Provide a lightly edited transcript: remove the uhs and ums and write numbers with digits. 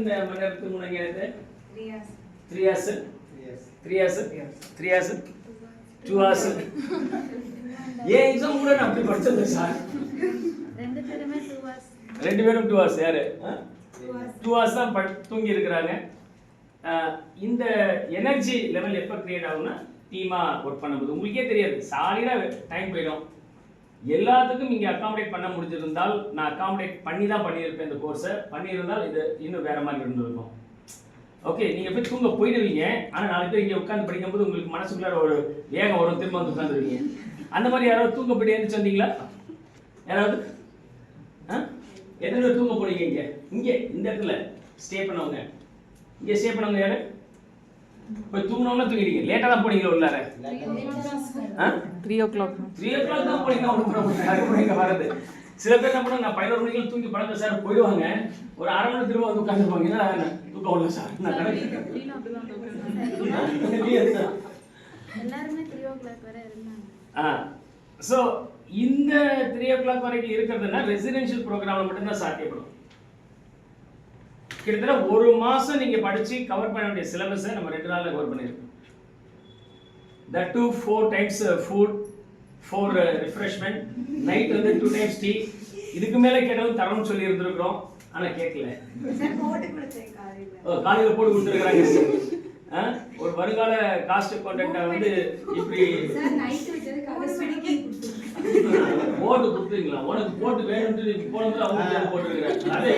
எத்தனை மணி நேரத்துக்கு முன்னாடி இது 3 hours 3 hours 3 hours 2 hours ஏன் எக்ஸாம் கூட நான் அப்படி படிச்சது சார் ரெண்டு பேரும் 2 hours யாரு 2 hours தான் தூங்கி இருக்கிறாங்க. இந்த எனர்ஜி லெவல் எப்போ கிரியேட் ஆகும்னா டீமாக ஒர்க் பண்ணும்போது உங்களுக்கே தெரியாது, சாலிடாக டைம் போயிடும். எல்லாத்துக்கும் இங்கே அகாமடேட் பண்ண முடிஞ்சிருந்தால் நான் அகாமடேட் பண்ணி தான் பண்ணியிருப்பேன் இந்த கோர்ஸை. பண்ணியிருந்தால் இது இன்னும் வேறு மாதிரி இருந்திருக்கும். ஓகே, நீங்கள் போய் தூங்க போயிடுவீங்க. ஆனால் நாலு பேர் இங்கே உட்காந்து படிக்கும்போது உங்களுக்கு மனசுக்குள்ளார ஒரு வேகம் வரும், திரும்ப வந்து உட்காந்துருவீங்க. அந்த மாதிரி யாராவது தூங்க போயிட்டு எழுந்துச்சு வந்தீங்களா? யாராவது எத்தனை பேர் தூங்க போனீங்க? இங்கே இங்கே இந்த இடத்துல ஸ்டே பண்ணவங்க, இங்கே ஸ்டே பண்ணவங்க யாரு? போய் தூங்கினவங்க தூங்கிட்டீங்க. லேட்டாக தான் போனீங்களா உள்ளார? 3 o'clock தான் போனீங்க வரது. சில பேர் என்ன பண்ணுவாங்க, நான் 11 மணிக்கு தூங்கி பழக்க சார் போயிடுவாங்க. ஒரு அரை மணி திரும்ப வந்து உட்காந்துருப்பாங்க. என்ன தூக்கம் இல்லை சார், நான் கணக்கு எல்லாருமே 3 o'clock வரை இருந்தாங்க. ஸோ இந்த 3 o'clock வரைக்கும் இருக்கிறதுனா ரெசிடென்ஷியல் ப்ரோக்ராமில் மட்டும்தான் சாத்தியப்படும். கிட்டத்தட்ட ஒரு மாதம் நீங்கள் படித்து கவர் பண்ண வேண்டிய சிலபஸை நம்ம 2 நாளில் கவர் பண்ணியிருக்கோம். That too 4 times food, 4 refreshment, night வந்து 2 times டீ. இதுக்கு மேலே கேட்டாலும் தரணும்னு சொல்லி இருந்திருக்கிறோம், ஆனால் கேட்கல. காலையில் போட்டு கொடுத்துருக்குறாங்க. ஒரு வருங்கால காஸ்ட் அக்கௌண்டன்ட்டை வந்து இப்படி போட்டு கொடுத்துருங்களா? உனக்கு போட்டு வேணும்னு போனது அவங்க போட்டுருக்குறாங்க. அதே